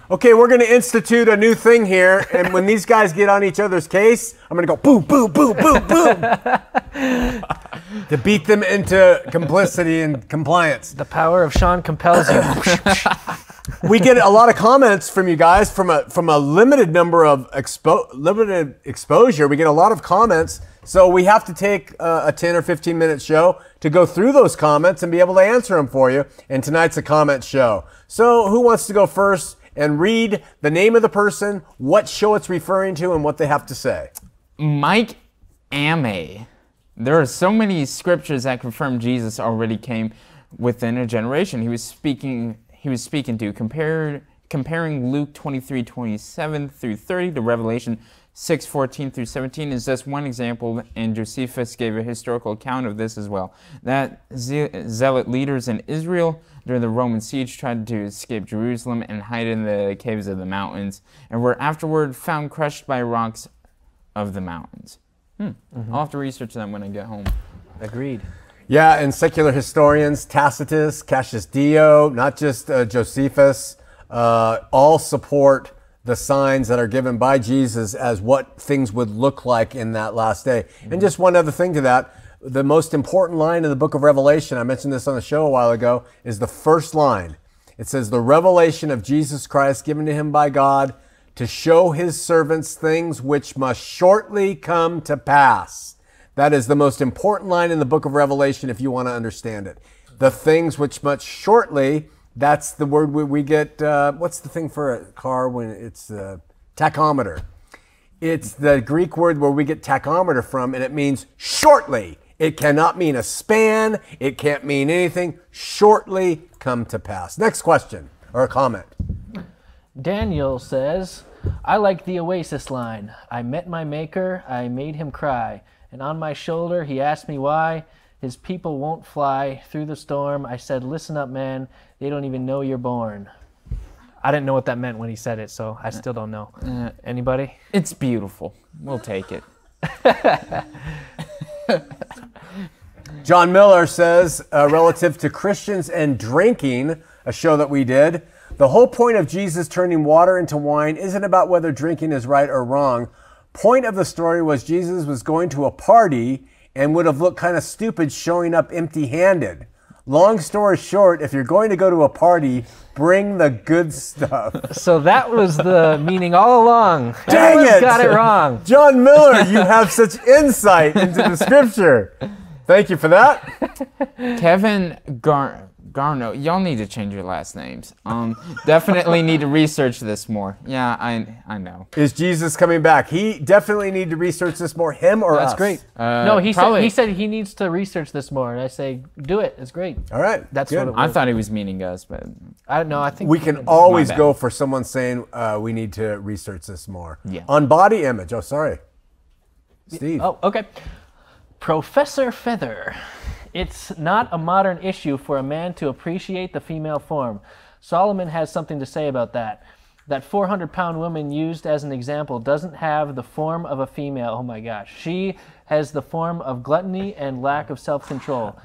Okay, we're going to institute a new thing here, and when these guys get on each other's case, I'm going to go boom, boom, boom, boom, boom, to beat them into complicity and compliance. The power of Shawn compels you. We get a lot of comments from you guys from a limited number of limited exposure. We get a lot of comments, so we have to take a 10 or 15 minute show to go through those comments and be able to answer them for you. And tonight's a comment show. So who wants to go first and read the name of the person, what show it's referring to, and what they have to say? Mike Ame. There are so many scriptures that confirm Jesus already came within a generation. He was speaking to comparing Luke 23:27 through 30 to Revelation 6:14 through 17 is just one example, and Josephus gave a historical account of this as well. That zealot leaders in Israel during the Roman siege tried to escape Jerusalem and hide in the caves of the mountains, and were afterward found crushed by rocks of the mountains. I'll have to research that when I get home. Agreed. Yeah, and secular historians, Tacitus, Cassius Dio, not just Josephus, all support the signs that are given by Jesus as what things would look like in that last day. And just one other thing to that, the most important line in the book of Revelation, I mentioned this on the show a while ago, is the first line. It says, the revelation of Jesus Christ given to him by God to show his servants things which must shortly come to pass. That is the most important line in the book of Revelation if you want to understand it. The things which must shortly, that's the word we get, what's the thing for a car when it's tachometer? It's the Greek word where we get tachometer from, and it means shortly. It cannot mean a span. It can't mean anything. Shortly come to pass. Next question or comment. Daniel says, I like the Oasis line. I met my maker, I made him cry. And on my shoulder, he asked me why his people won't fly through the storm. I said, listen up, man. They don't even know you're born. I didn't know what that meant when he said it, so I still don't know. Anybody? It's beautiful. We'll take it. John Miller says, relative to Christians and drinking, a show that we did, the whole point of Jesus turning water into wine isn't about whether drinking is right or wrong. Point of the story was Jesus was going to a party and would have looked kind of stupid showing up empty-handed. Long story short, if you're going to go to a party, bring the good stuff. So that was the meaning all along. Dang it! Got it wrong. John Miller, you have such insight into the scripture. Thank you for that. Kevin Garno, y'all need to change your last names. Definitely need to research this more. Yeah, I know. Is Jesus coming back? He definitely need to research this more. Him or us? That's great. No, he said he needs to research this more, and I say, do it. It's great. All right, that's good. what it was. I thought he was meaning us, but I don't know. I think we can always go for someone saying we need to research this more. Yeah. On body image. Oh, sorry, Steve. Oh, okay. Professor Feather. It's not a modern issue for a man to appreciate the female form. Solomon has something to say about that. That 400-pound woman used as an example doesn't have the form of a female. Oh my gosh. She has the form of gluttony and lack of self-control.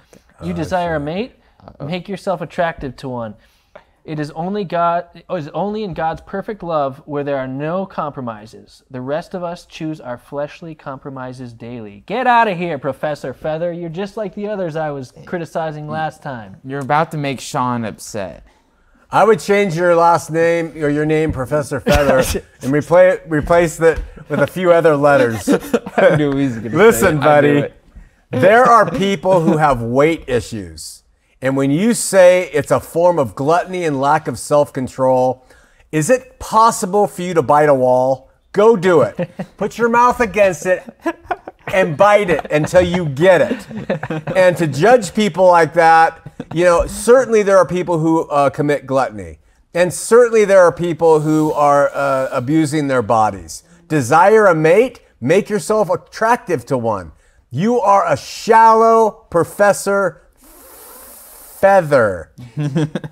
You desire a mate? Make yourself attractive to one. It is only in God's perfect love where there are no compromises. The rest of us choose our fleshly compromises daily. Get out of here, Professor Feather. You're just like the others I was criticizing last time. You're about to make Shawn upset. I would change your last name or your name, Professor Feather, and replace it with a few other letters. I knew he was gonna Listen, buddy, there are people who have weight issues. And when you say it's a form of gluttony and lack of self-control, is it possible for you to bite a wall? Go do it. Put your mouth against it and bite it until you get it. And to judge people like that, you know, certainly there are people who commit gluttony. And certainly there are people who are abusing their bodies. Desire a mate, make yourself attractive to one. You are a shallow Professor Feather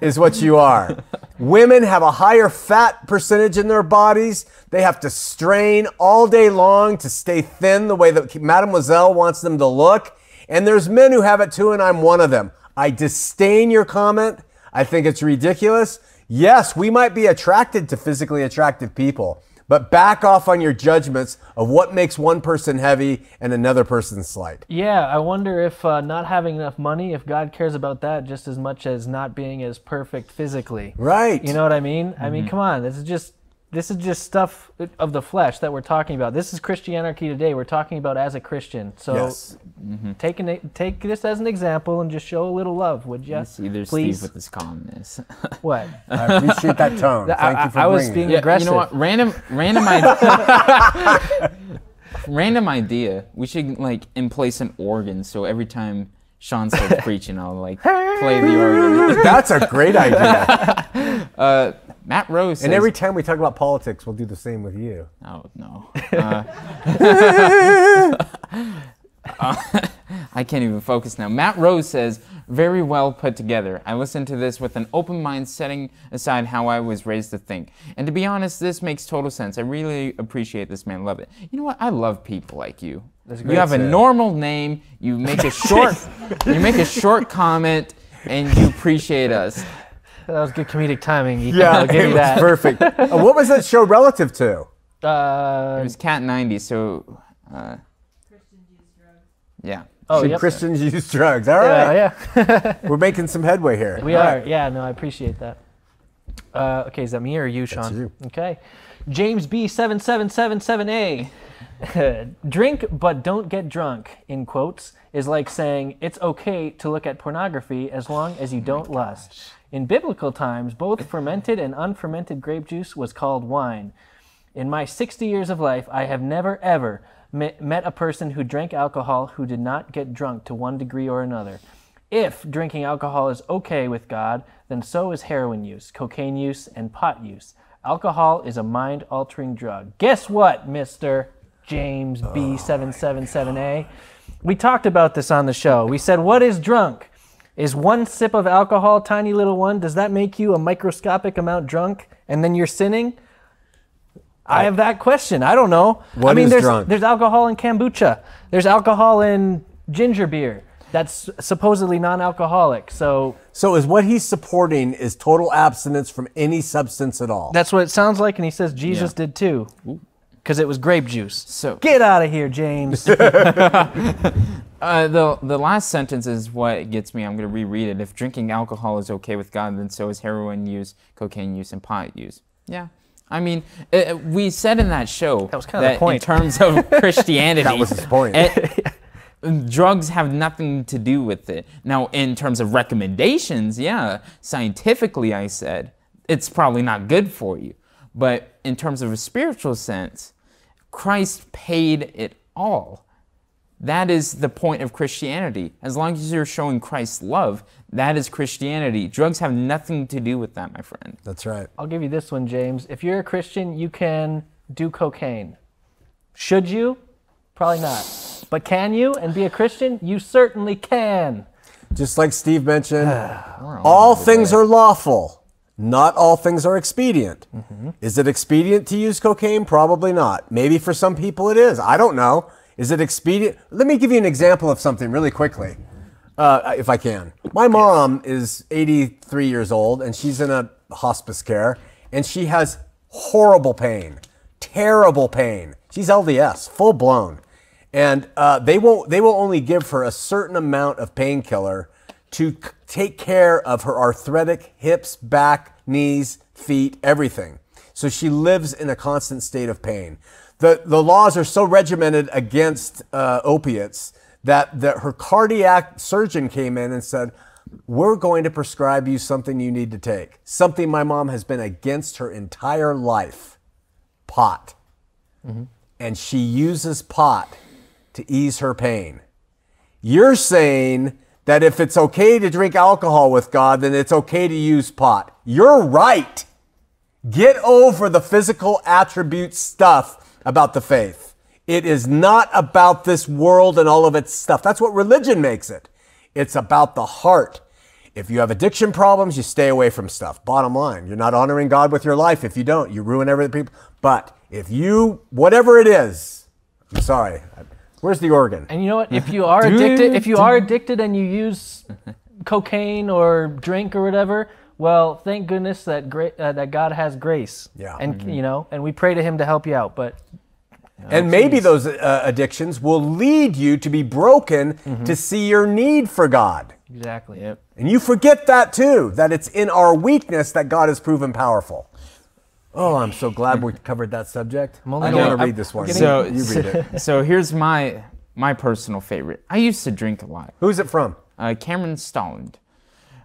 is what you are. Women have a higher fat percentage in their bodies. They have to strain all day long to stay thin the way that Mademoiselle wants them to look. And there's men who have it too, and I'm one of them. I disdain your comment. I think it's ridiculous. Yes, we might be attracted to physically attractive people, but back off on your judgments of what makes one person heavy and another person slight. Yeah, I wonder if not having enough money, if God cares about that just as much as not being as perfect physically. Right. You know what I mean? I mean, come on. This is just stuff of the flesh that we're talking about. This is Christianity today. We're talking about as a Christian. So Yes. take this as an example and just show a little love, would you? See, there's Please. Steve with his calmness. What? I appreciate that tone. Thank you for I was bringing being it. aggressive. You know what? Random idea. Random idea. We should like in place an organ, so every time Shawn starts preaching, I'll like play the organ. That's a great idea. Matt Rose says, And every time we talk about politics, we'll do the same with you. oh no. I can't even focus now. Matt Rose says, very well put together. I listened to this with an open mind, setting aside how I was raised to think. And to be honest, this makes total sense. I really appreciate this, man. Love it. You know what? I love people like you. You have a normal name. You make a short comment, and you appreciate us. That was good comedic timing. Ethan. Yeah, I'll give you that. Perfect. What was that show relative to? It was Cat 90, so... Christians use drugs. yeah. Oh, Should yep. Christians use drugs? All right. Yeah. We're making some headway here. We are. Yeah, no, I appreciate that. Okay, is that me or you, Shawn? you. Okay. James B. 7777A. Drink but don't get drunk, in quotes, is like saying it's okay to look at pornography as long as you don't lust. In biblical times, both fermented and unfermented grape juice was called wine. In my 60 years of life, I have never, ever met a person who drank alcohol who did not get drunk to one degree or another. If drinking alcohol is okay with God, then so is heroin use, cocaine use, and pot use. Alcohol is a mind-altering drug. Guess what, Mr. James B. 777A? We talked about this on the show. We said, what is drunk? Is one sip of alcohol, tiny little one, does that make you a microscopic amount drunk and then you're sinning? I have that question. I don't know. What is drunk? There's alcohol in kombucha. There's alcohol in ginger beer. That's supposedly non-alcoholic. So is what he's supporting is total abstinence from any substance at all. that's what it sounds like, and he says Jesus did too, because it was grape juice. So Get out of here, James. the last sentence is what gets me. I'm going to reread it. If drinking alcohol is okay with God, then so is heroin use, cocaine use, and pot use. Yeah. I mean, we said in that show That was kind of the point. in terms of Christianity, That was his point. drugs have nothing to do with it. Now, in terms of recommendations, yeah, scientifically, I said, it's probably not good for you. But in terms of a spiritual sense, Christ paid it all. That is the point of Christianity. As long as you're showing Christ's love, that is Christianity. Drugs have nothing to do with that, my friend. That's right. I'll give you this one, James. If you're a Christian, you can do cocaine. Should you? Probably not. But can you and be a Christian? You certainly can. Just like Steve mentioned, all things are lawful. Not all things are expedient. Is it expedient to use cocaine? Probably not. Maybe for some people it is. I don't know. Is it expedient? Let me give you an example of something really quickly, if I can. My mom is 83 years old, and she's in a hospice care, and she has horrible pain, terrible pain. She's LDS, full blown. And they will only give her a certain amount of painkiller to take care of her arthritic hips, back, knees, feet, everything. So she lives in a constant state of pain. The laws are so regimented against opiates that her cardiac surgeon came in and said, we're going to prescribe you something you need to take. Something my mom has been against her entire life, pot. And she uses pot to ease her pain. You're saying that if it's okay to drink alcohol with God, then it's okay to use pot. You're right. Get over the physical attribute stuff about the faith. It is not about this world and all of its stuff. That's what religion makes it. It's about the heart. If you have addiction problems, you stay away from stuff. Bottom line, you're not honoring God with your life. If you don't, you ruin everything. But if you, whatever it is, I'm sorry. Where's the organ? And you know what? If you are addicted and you use cocaine or drink or whatever, well, thank goodness that that God has grace. Yeah. And and we pray to Him to help you out. But And maybe those addictions will lead you to be broken to see your need for God. exactly. Yep. And you forget that too, that it's in our weakness that God has proven powerful. Oh, I'm so glad we covered that subject. only I don't want to I'm read this one. So You read it. So here's my personal favorite. I used to drink a lot. Who's it from? Cameron Stolland.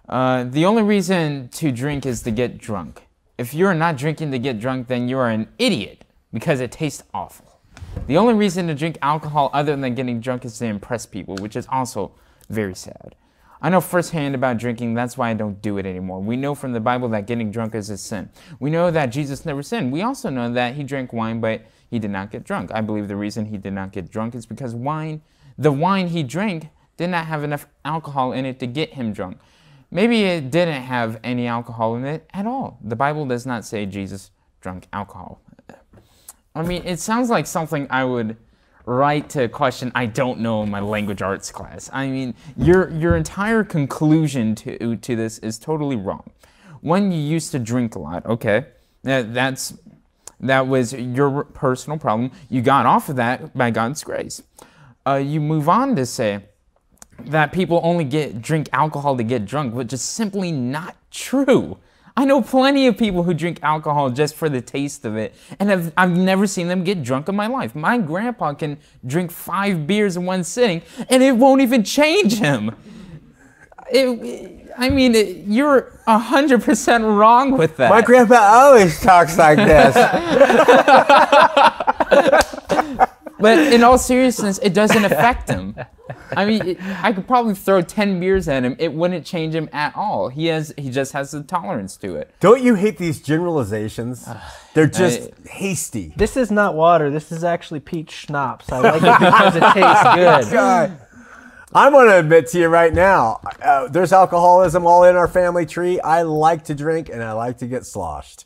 The only reason to drink is to get drunk. If you're not drinking to get drunk, then you are an idiot because it tastes awful. The only reason to drink alcohol other than getting drunk is to impress people, which is also very sad. I know firsthand about drinking, that's why I don't do it anymore. We know from the Bible that getting drunk is a sin. We know that Jesus never sinned. We also know that he drank wine, but he did not get drunk. I believe the reason he did not get drunk is because the wine he drank did not have enough alcohol in it to get him drunk. Maybe it didn't have any alcohol in it at all. The Bible does not say Jesus drank alcohol. I mean, it sounds like something I would write to a question I don't know in my language arts class. I mean, your entire conclusion to this is totally wrong. When you used to drink a lot, okay, that was your personal problem. You got off of that by God's grace. You move on to say that people only drink alcohol to get drunk, which is simply not true. I know plenty of people who drink alcohol just for the taste of it, and I've never seen them get drunk in my life. My grandpa can drink 5 beers in one sitting, and it won't even change him. You're 100% wrong with that. My grandpa always talks like this. But in all seriousness, it doesn't affect him. I mean, I could probably throw 10 beers at him. It wouldn't change him at all. He just has the tolerance to it. Don't you hate these generalizations? They're just hasty. This is not water. This is actually peach schnapps. I like it because it tastes good. God. I'm going to admit to you right now, there's alcoholism all in our family tree. I like to drink and I like to get sloshed.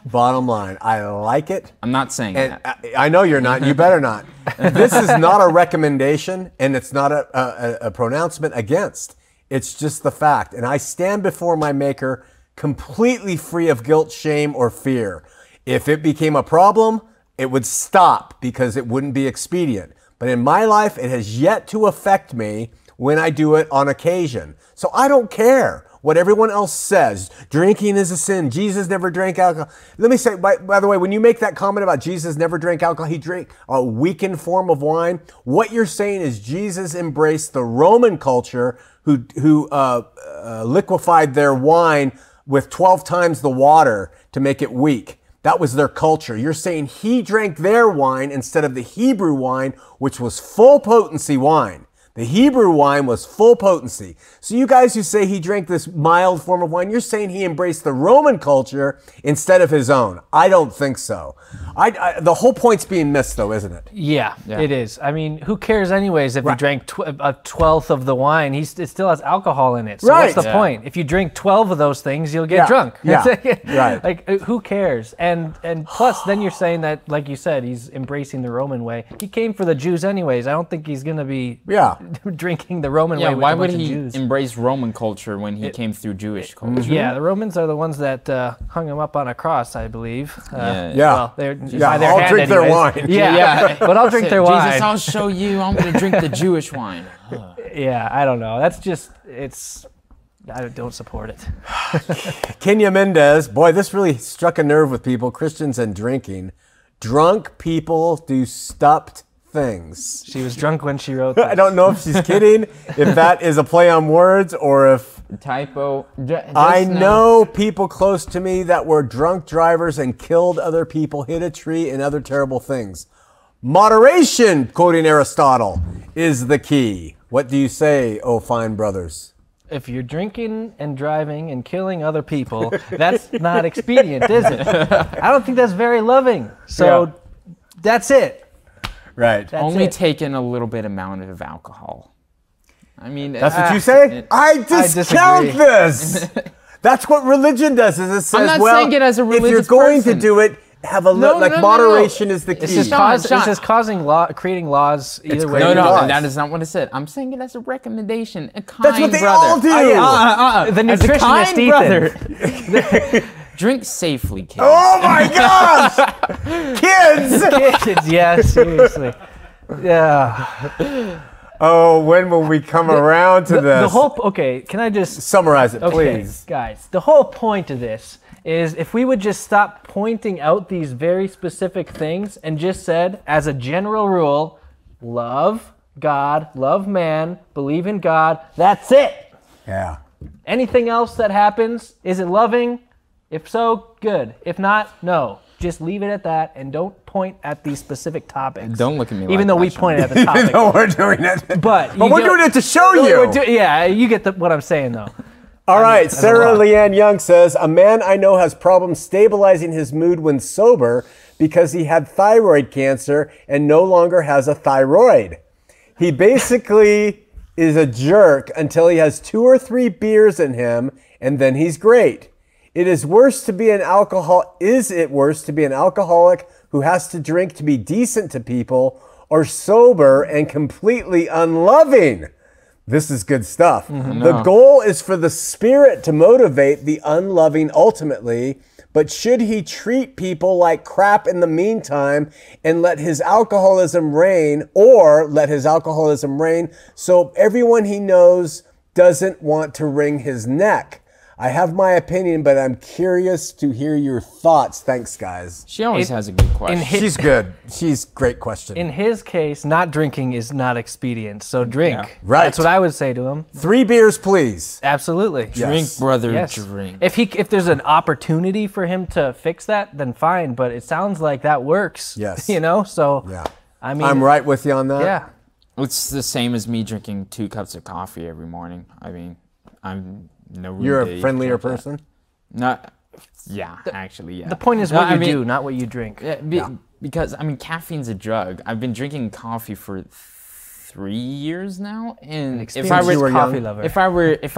Bottom line, I like it. I'm not saying And that. I know you're not. You better not. This is not a recommendation, and it's not a pronouncement against. It's just the fact. And I stand before my Maker completely free of guilt, shame, or fear. If it became a problem, it would stop because it wouldn't be expedient. But in my life, it has yet to affect me when I do it on occasion. So I don't care what everyone else says. Drinking is a sin. Jesus never drank alcohol. Let me say, by the way, when you make that comment about Jesus never drank alcohol, he drank a weakened form of wine. What you're saying is Jesus embraced the Roman culture who liquefied their wine with 12 times the water to make it weak. That was their culture. You're saying he drank their wine instead of the Hebrew wine, which was full potency wine. The Hebrew wine was full potency. So you guys who say he drank this mild form of wine, you're saying he embraced the Roman culture instead of his own. I don't think so. The whole point's being missed, though, isn't it? Yeah, it is. I mean, who cares anyways if he drank a 12th of the wine? It still has alcohol in it. So what's the point? If you drink 12 of those things, you'll get drunk. Yeah, right. Like, who cares? And plus, then you're saying that, like you said, he's embracing the Roman way. He came for the Jews anyways. I don't think he's going to be drinking the Roman way with why a bunch would of he Jews. embrace Roman culture when he came through Jewish culture? Yeah, the Romans are the ones that hung him up on a cross, I believe. Yeah. Well, they're I'll drink their wine. Yeah, but I'll drink their wine. Jesus, I'll show you. I'm going to drink the Jewish wine. Yeah, I don't know. That's just, I don't support it. Kenya Mendez, boy, this really struck a nerve with people, Christians and drinking. Drunk people do stuffed things. She was drunk when she wrote this. I don't know if she's kidding, if that is a play on words, or if... Typo. I know people close to me that were drunk drivers and killed other people, hit a tree, and other terrible things. Moderation, quoting Aristotle, is the key. What do you say, oh fine brothers? If you're drinking and driving and killing other people, that's not expedient, is it? I don't think that's very loving. So that's it. Right. That's Only it. taking a little bit amount of alcohol. I mean, That's what you say? I discount this. That's what religion does. Is it says, I'm not well, saying it as a if you're religious going person. to do it, have a No, like no, no, moderation is the key. It's just, Sean, it's just creating laws either way. No, laws. that is not what I said. I'm saying it as a recommendation. A kind That's what they brother. all do. The As a nutritionist kind Ethan. brother. Drink safely, kids. Oh my gosh! Kids! Kids, yeah, seriously. Yeah. Oh, when will we come around to this? The whole, okay, can I just Summarize it, Okay, please. guys, the whole point of this is if we would just stop pointing out these very specific things and just said, as a general rule, love God, love man, believe in God, that's it. Yeah. Anything else that happens, is it loving? If so, good. If not, no. Just leave it at that and don't point at these specific topics. Don't look at me like Even though that, we Sean. pointed at the topic. No, we're doing it. But we're doing it to show you. Yeah, you get what I'm saying, though. All right, that's a Sarah lot. Leanne Young says, a man I know has problems stabilizing his mood when sober because he had thyroid cancer and no longer has a thyroid. He basically is a jerk until he has 2 or 3 beers in him, and then he's great. Is it worse to be an alcoholic who has to drink to be decent to people, or sober and completely unloving? This is good stuff. The goal is for the Spirit to motivate the unloving ultimately, but should he treat people like crap in the meantime and let his alcoholism reign, so everyone he knows doesn't want to wring his neck? I have my opinion, but I'm curious to hear your thoughts. Thanks, guys. She always has a good question. She's good. She's great question. In his case, not drinking is not expedient, so drink. Yeah. Right. That's what I would say to him. 3 beers, please. Absolutely. Drink, brother, Yes. drink. If there's an opportunity for him to fix that, then fine. But it sounds like that works. Yes. So Yeah. I mean, I'm right with you on that. Yeah. It's the same as me drinking 2 cups of coffee every morning. I mean, I'm no. You're day a friendlier about that. person? Yeah, actually, yeah. The point is No, what I you mean, do, not what you drink. Because I mean, caffeine's a drug. I've been drinking coffee for 3 years now, and if I Experienced were coffee lover. if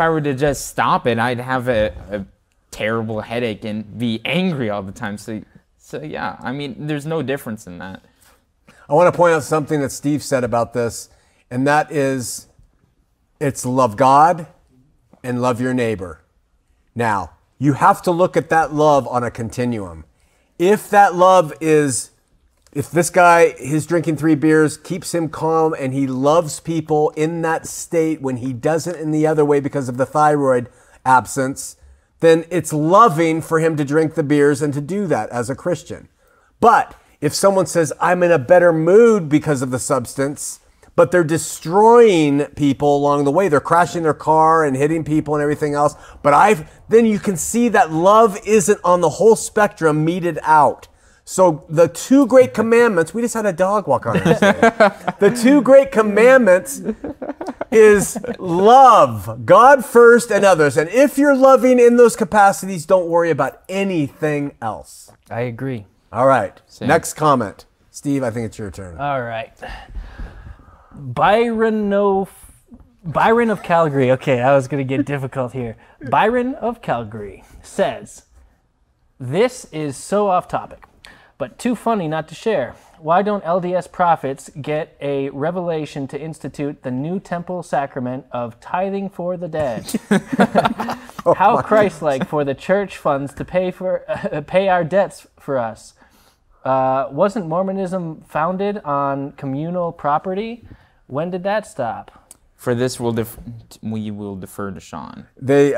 I were to just stop it, I'd have a terrible headache and be angry all the time. So yeah, I mean, there's no difference in that. I want to point out something that Steve said about this, and that is it's love God and love your neighbor. Now, you have to look at that love on a continuum. If that love is, if this guy, his drinking 3 beers keeps him calm and he loves people in that state when he doesn't in the other way because of the thyroid absence, then it's loving for him to drink the beers and to do that as a Christian. But if someone says, I'm in a better mood because of the substance, but they're destroying people along the way. They're crashing their car and hitting people and everything else. But then you can see that love isn't on the whole spectrum meted out. So the 2 great commandments, we just had a dog walk on us today. The 2 great commandments is love God first and others. And if you're loving in those capacities, don't worry about anything else. I agree. All right. Same. Next comment. Steve, I think it's your turn. All right. Byron of Calgary. Okay, I was going to get difficult here. Byron of Calgary says, this is so off topic, but too funny not to share. Why don't LDS prophets get a revelation to institute the new temple sacrament of tithing for the dead? How Christ-like for the church funds to pay our debts for us. Wasn't Mormonism founded on communal property? When did that stop? For this, we will defer to Sean. They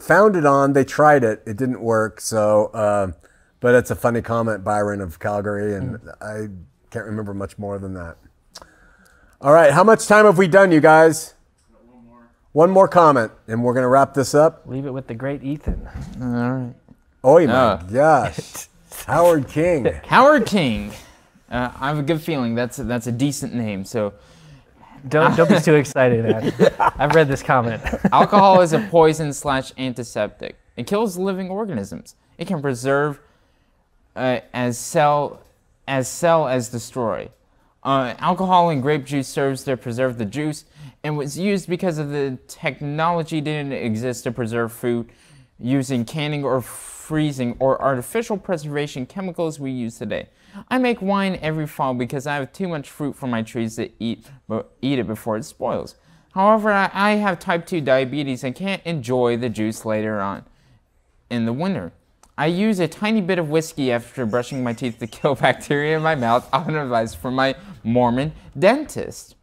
founded on, they tried it. It didn't work. So, but it's a funny comment, Byron of Calgary, and I can't remember much more than that. All right, how much time have we done, you guys? One more comment, and we're going to wrap this up. Leave it with the great Ethan. All right. Oh my gosh. Howard King. Howard King. I have a good feeling that's a decent name. So, Don't be too excited, man. I've read this comment. alcohol is a poison/antiseptic. It kills living organisms. It can preserve as cell as destroy. Alcohol in grape juice serves to preserve the juice and was used because of the technology didn't exist to preserve food using canning or freezing or artificial preservation chemicals we use today. I make wine every fall because I have too much fruit from my trees to eat it before it spoils. However, I have type 2 diabetes and can't enjoy the juice later on in the winter. I use a tiny bit of whiskey after brushing my teeth to kill bacteria in my mouth on advice from my Mormon dentist.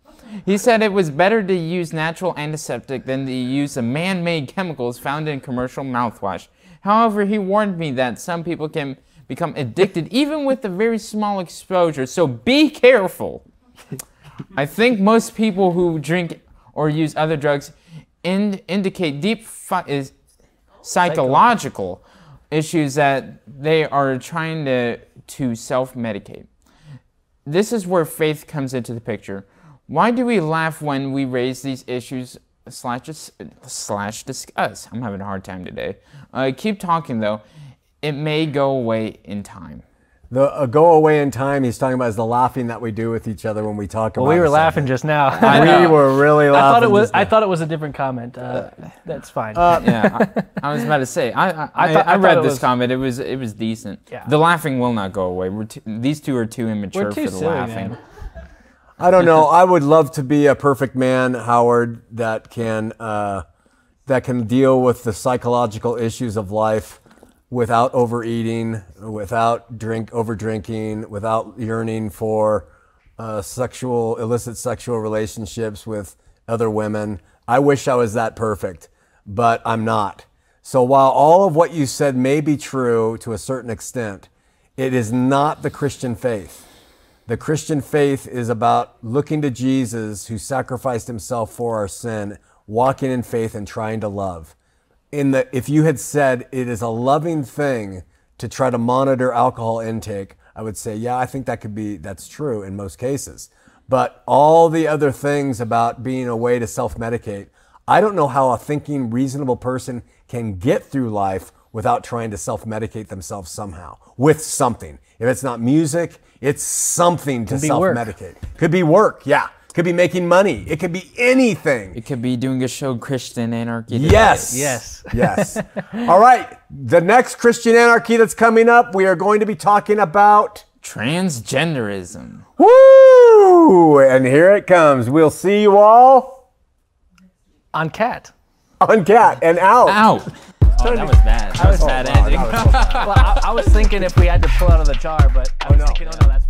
He said it was better to use natural antiseptic than to use the man-made chemicals found in commercial mouthwash. However, he warned me that some people can become addicted even with a very small exposure, so be careful. I think most people who drink or use other drugs indicate deep psychological issues that they are trying to self-medicate. This is where faith comes into the picture. Why do we laugh when we raise these issues slash discuss? I'm having a hard time today. Keep talking though. It may go away in time. The go away in time he's talking about is the laughing that we do with each other when we talk about. Well, we were laughing just now. We were really laughing. I thought it was a different comment. That's fine. Yeah, I was about to say. I read this comment. It was decent. Yeah. The laughing will not go away. These two are too immature We're too for the silly, laughing. man. I don't know. I would love to be a perfect man, Howard, that can deal with the psychological issues of life without overeating, without over drinking, without yearning for illicit sexual relationships with other women. I wish I was that perfect, but I'm not. So while all of what you said may be true to a certain extent, it is not the Christian faith. The Christian faith is about looking to Jesus, who sacrificed himself for our sin, walking in faith and trying to love. If you had said it is a loving thing to try to monitor alcohol intake, I would say, yeah, I think that's true in most cases. But all the other things about being a way to self-medicate, I don't know how a thinking, reasonable person can get through life without trying to self-medicate themselves somehow with something. If it's not music, it's something to self-medicate. Could be work, yeah. Could be making money. It could be anything. It could be doing a show, Christian Anarchy. Yes. Yes. Yes. All right. The next Christian Anarchy that's coming up, we are going to be talking about transgenderism. Woo! And here it comes. We'll see you all on Cat. On Cat and out. Out. Oh, that was bad. That was bad ending. Well, I was thinking if we had to pull out of the jar, but I was thinking, oh no, that's